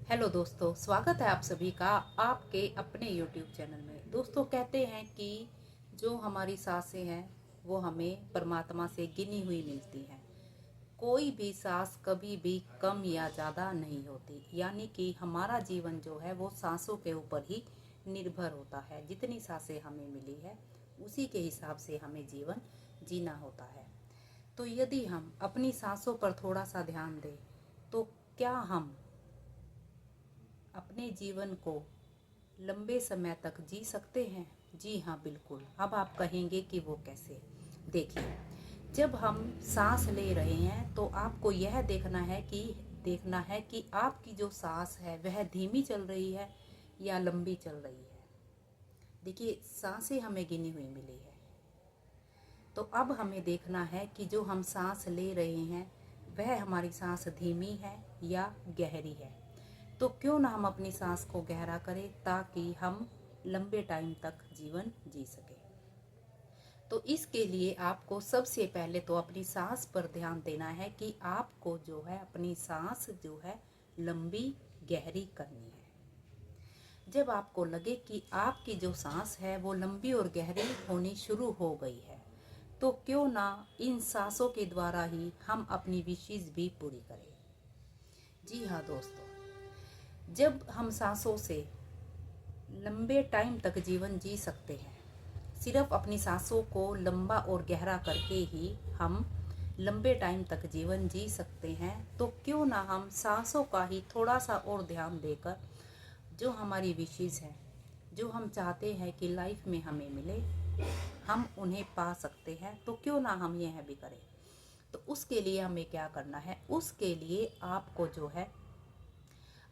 Hello दोस्तों, स्वागत है आप सभी का आपके अपने YouTube चैनल में। दोस्तों, कहते हैं कि जो हमारी सांसें हैं वो हमें परमात्मा से गिनी हुई मिलती हैं। कोई भी सांस कभी भी कम या ज़्यादा नहीं होती, यानी कि हमारा जीवन जो है वो सांसों के ऊपर ही निर्भर होता है। जितनी सांसें हमें मिली है उसी के हिसाब से हमें जीवन जीना होता है। तो यदि हम अपनी सांसों पर थोड़ा सा ध्यान दें तो क्या हम अपने जीवन को लंबे समय तक जी सकते हैं? जी हाँ, बिल्कुल। अब आप कहेंगे कि वो कैसे? देखिए, जब हम सांस ले रहे हैं तो आपको यह देखना है कि आपकी जो सांस है वह धीमी चल रही है या लंबी चल रही है। देखिए, सांसें हमें गिनी हुई मिली है, तो अब हमें देखना है कि जो हम सांस ले रहे हैं वह हमारी सांस धीमी है या गहरी है। तो क्यों ना हम अपनी सांस को गहरा करें ताकि हम लंबे टाइम तक जीवन जी सके। तो इसके लिए आपको सबसे पहले तो अपनी सांस पर ध्यान देना है कि आपको जो है अपनी सांस जो है लंबी गहरी करनी है। जब आपको लगे कि आपकी जो सांस है वो लंबी और गहरी होनी शुरू हो गई है तो क्यों ना इन सांसों के द्वारा ही हम अपनी विशेष भी पूरी करें। जी हाँ दोस्तों, जब हम सांसों से लंबे टाइम तक जीवन जी सकते हैं, सिर्फ अपनी सांसों को लंबा और गहरा करके ही हम लंबे टाइम तक जीवन जी सकते हैं, तो क्यों ना हम सांसों का ही थोड़ा सा और ध्यान देकर जो हमारी विशेष है, जो हम चाहते हैं कि लाइफ में हमें मिले, हम उन्हें पा सकते हैं, तो क्यों ना हम यह भी करें। तो उसके लिए हमें क्या करना है? उसके लिए आपको जो है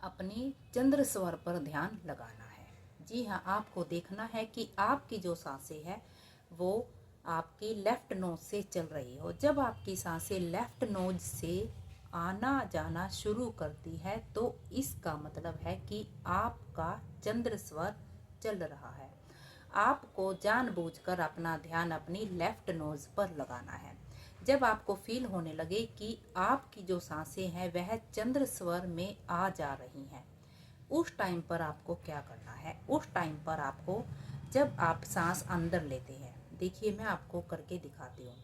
अपनी चंद्र स्वर पर ध्यान लगाना है। जी हाँ, आपको देखना है कि आपकी जो सांसें है वो आपकी लेफ्ट नोज से चल रही हो। जब आपकी सांसें लेफ्ट नोज से आना जाना शुरू करती है तो इसका मतलब है कि आपका चंद्र स्वर चल रहा है। आपको जानबूझकर अपना ध्यान अपनी लेफ्ट नोज पर लगाना है। जब आपको फील होने लगे कि आपकी जो सांसें हैं वह चंद्र स्वर में आ जा रही हैं, उस टाइम पर आपको क्या करना है? उस टाइम पर आपको, जब आप सांस अंदर लेते हैं, देखिए मैं आपको करके दिखाती हूँ।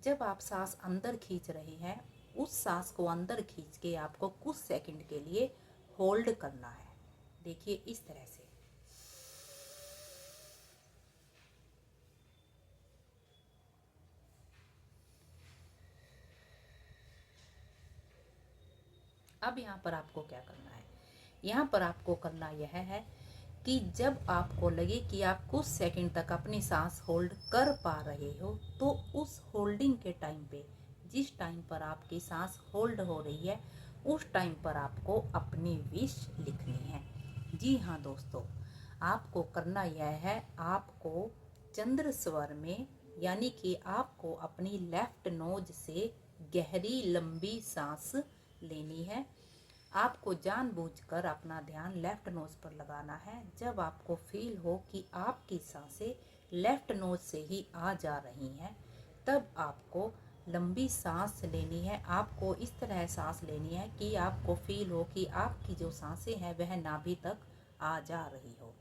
जब आप सांस अंदर खींच रहे हैं, उस सांस को अंदर खींच के आपको कुछ सेकंड के लिए होल्ड करना है। देखिए इस तरह से। अब यहाँ पर आपको क्या करना है? यहाँ पर आपको करना यह है कि जब आपको लगे कि आप कुछ सेकंड तक अपनी सांस होल्ड कर पा रहे हो तो उस होल्डिंग के टाइम पे, जिस टाइम पर आपकी सांस होल्ड हो रही है, उस टाइम पर आपको अपनी विश लिखनी है। जी हाँ दोस्तों, आपको करना यह है, आपको चंद्र स्वर में, यानी कि आपको अपनी लेफ्ट नोज से गहरी लंबी सांस लेनी है। आपको जानबूझकर अपना ध्यान लेफ्ट नोज पर लगाना है। जब आपको फील हो कि आपकी सांसें लेफ्ट नोज से ही आ जा रही हैं, तब आपको लंबी सांस लेनी है। आपको इस तरह सांस लेनी है कि आपको फील हो कि आपकी जो सांसें हैं वह नाभि तक आ जा रही हो।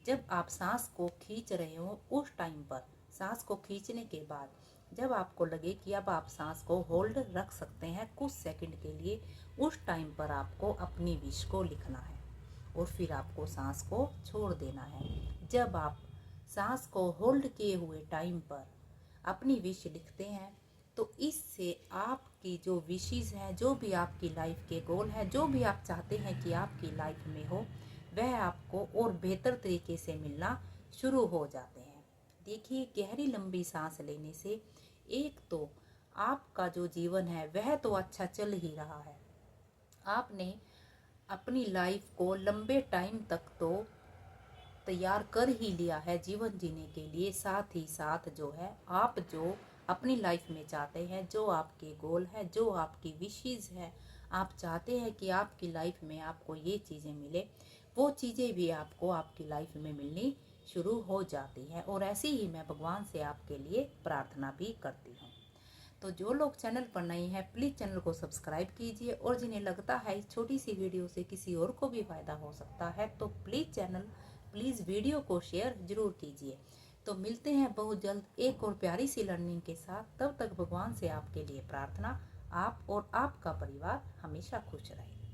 जब आप सांस को खींच रहे हो, उस टाइम पर सांस को खींचने के बाद जब आपको लगे कि अब आप सांस को होल्ड रख सकते हैं कुछ सेकंड के लिए, उस टाइम पर आपको अपनी विश को लिखना है और फिर आपको सांस को छोड़ देना है। जब आप सांस को होल्ड किए हुए टाइम पर अपनी विश लिखते हैं तो इससे आपकी जो विशेस हैं, जो भी आपकी लाइफ के गोल हैं, जो भी आप चाहते हैं कि आपकी लाइफ में हो, वह आपको और बेहतर तरीके से मिलना शुरू हो जाते हैं। देखिए, गहरी लंबी सांस लेने से एक तो आपका जो जीवन है वह तो अच्छा चल ही रहा है, आपने अपनी लाइफ को लंबे टाइम तक तो तैयार कर ही लिया है जीवन जीने के लिए। साथ ही साथ जो है, आप जो अपनी लाइफ में चाहते हैं, जो आपके गोल है, जो आपकी विशेस है, आप चाहते हैं कि आपकी लाइफ में आपको ये चीज़ें मिले, वो चीज़ें भी आपको आपकी लाइफ में मिलनी शुरू हो जाती है। और ऐसी ही मैं भगवान से आपके लिए प्रार्थना भी करती हूँ। तो जो लोग चैनल पर नए हैं प्लीज़ चैनल को सब्सक्राइब कीजिए, और जिन्हें लगता है इस छोटी सी वीडियो से किसी और को भी फ़ायदा हो सकता है तो प्लीज़ वीडियो को शेयर ज़रूर कीजिए। तो मिलते हैं बहुत जल्द एक और प्यारी सी लर्निंग के साथ। तब तक भगवान से आपके लिए प्रार्थना, आप और आपका परिवार हमेशा खुश रहे।